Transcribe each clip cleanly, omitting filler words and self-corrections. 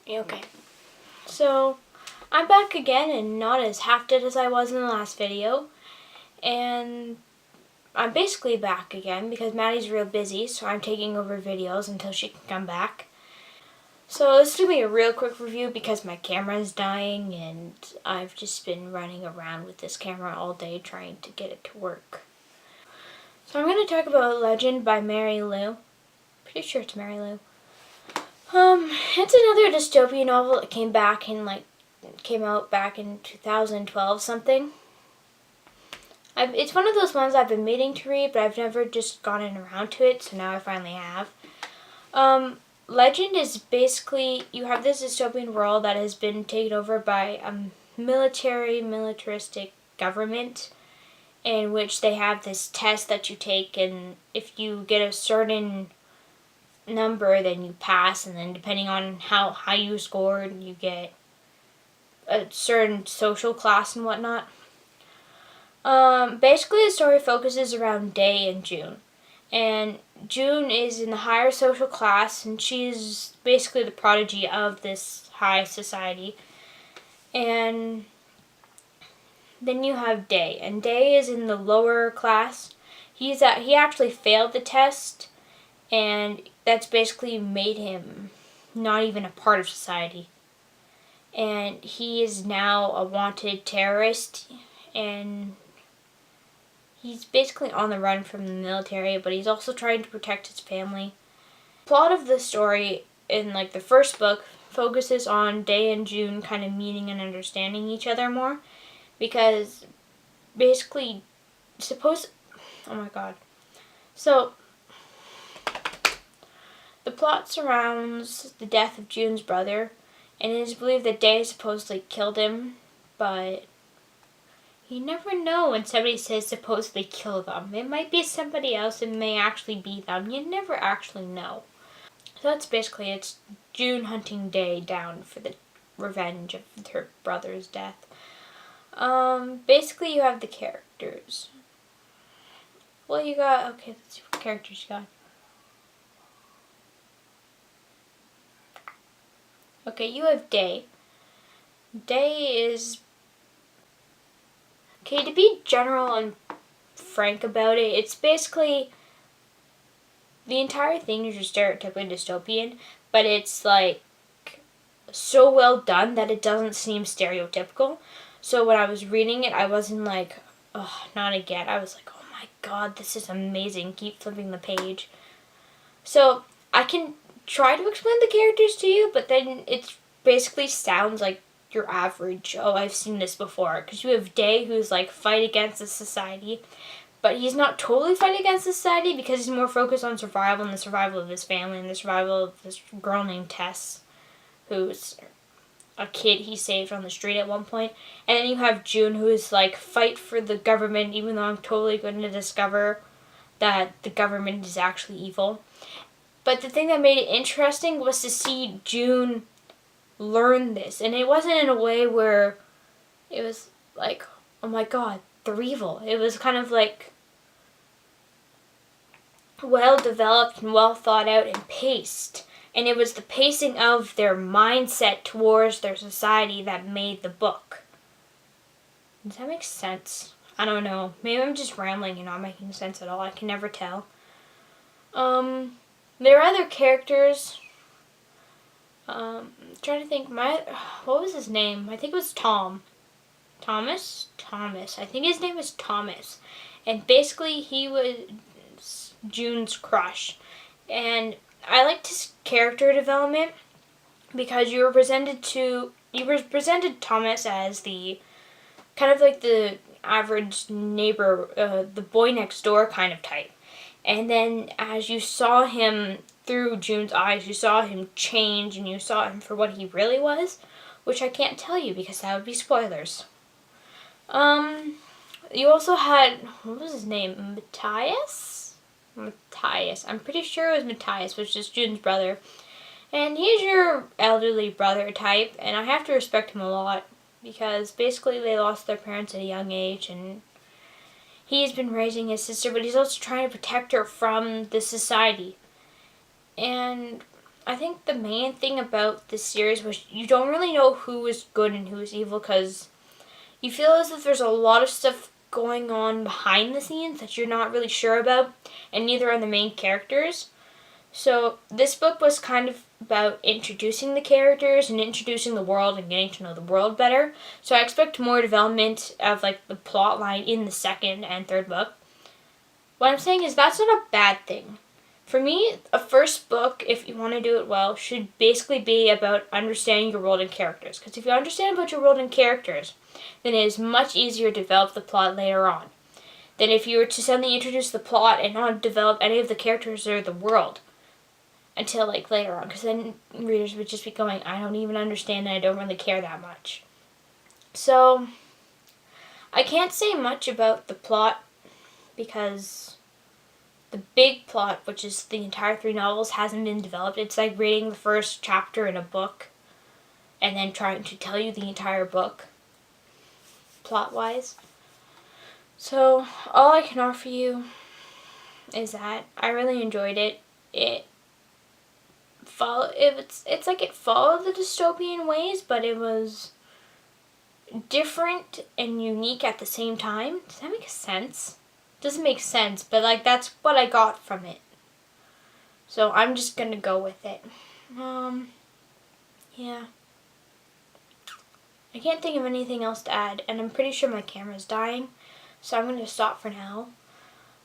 Okay. So, I'm back again and not as half dead as I was in the last video. And I'm basically back again because Maddie's real busy, so I'm taking over videos until she can come back. So this is going to be a real quick review because my camera is dying and I've just been running around with this camera all day trying to get it to work. So I'm going to talk about Legend by Mary Lou. Pretty sure it's Mary Lou. It's another dystopian novel that came out back in 2012 something. It's one of those ones I've been meaning to read, but I've never just gotten around to it, so now I finally have. Legend is basically, you have this dystopian world that has been taken over by a militaristic government, in which they have this test that you take, and if you get a certain number, then you pass, and then depending on how high you scored, you get a certain social class and whatnot. Basically the story focuses around Day and June. And June is in the higher social class, and she's basically the prodigy of this high society. And then you have Day, and Day is in the lower class. He actually failed the test, and that's basically made him not even a part of society. And he is now a wanted terrorist, and he's basically on the run from the military, but he's also trying to protect his family. The plot of the story in the first book focuses on Day and June kind of meeting and understanding each other more, because basically, oh my god. So, the plot surrounds the death of June's brother, and it is believed that Day supposedly killed him, but you never know when somebody says supposedly kill them. It might be somebody else, it may actually be them. You never actually know. So that's basically, it's June hunting Day down for the revenge of her brother's death. Basically you have the characters. Well, you got, okay, let's see what characters you got. Okay, you have Day. Day is, okay, to be general and frank about it, it's basically, the entire thing is just stereotypically dystopian, but it's so well done that it doesn't seem stereotypical. So when I was reading it, I wasn't like, oh, not again. I was like, oh my god, this is amazing. Keep flipping the page. So I can try to explain the characters to you, but then it basically sounds like your average, oh, I've seen this before. Because you have Day, who's fight against the society, but he's not totally fighting against society because he's more focused on survival and the survival of his family and the survival of this girl named Tess, who's a kid he saved on the street at one point. And then you have June, who is fight for the government, even though I'm totally going to discover that the government is actually evil. But the thing that made it interesting was to see June learn this. And it wasn't in a way where it was like, oh my god, they're evil. It was kind of well developed and well thought out and paced. And it was the pacing of their mindset towards their society that made the book. Does that make sense? I don't know. Maybe I'm just rambling and not making sense at all. I can never tell. There are other characters. I'm trying to think. What was his name? I think it was Tom. Thomas? Thomas. I think his name was Thomas. And basically he was June's crush. And I liked his character development because you were presented Thomas as the kind of the average neighbor, the boy next door kind of type. And then as you saw him through June's eyes, you saw him change and you saw him for what he really was, which I can't tell you because that would be spoilers. You also had, what was his name? Matthias? I'm pretty sure it was Matthias, which is June's brother. And he's your elderly brother type, and I have to respect him a lot because basically they lost their parents at a young age, and he's been raising his sister, but he's also trying to protect her from the society. And I think the main thing about this series was you don't really know who is good and who is evil, because you feel as if there's a lot of stuff going on behind the scenes that you're not really sure about, and neither are the main characters. So this book was kind of about introducing the characters and introducing the world and getting to know the world better. So I expect more development of like the plot line in the second and third book. What I'm saying is that's not a bad thing. For me, a first book, if you want to do it well, should basically be about understanding your world and characters. Because if you understand about your world and characters, then it is much easier to develop the plot later on than if you were to suddenly introduce the plot and not develop any of the characters or the world until like later on, because then readers would just be going, I don't even understand and I don't really care that much. So I can't say much about the plot because the big plot, which is the entire 3 novels, hasn't been developed. It's like reading the first chapter in a book and then trying to tell you the entire book plot-wise. So all I can offer you is that I really enjoyed it. It's like it followed the dystopian ways, but it was different and unique at the same time. Does that make sense? Doesn't make sense, but like that's what I got from it. So I'm just gonna go with it. Yeah. I can't think of anything else to add, and I'm pretty sure my camera's dying, so I'm gonna stop for now.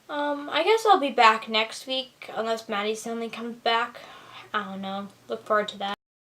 I guess I'll be back next week, unless Maddie suddenly comes back. I don't know. Look forward to that.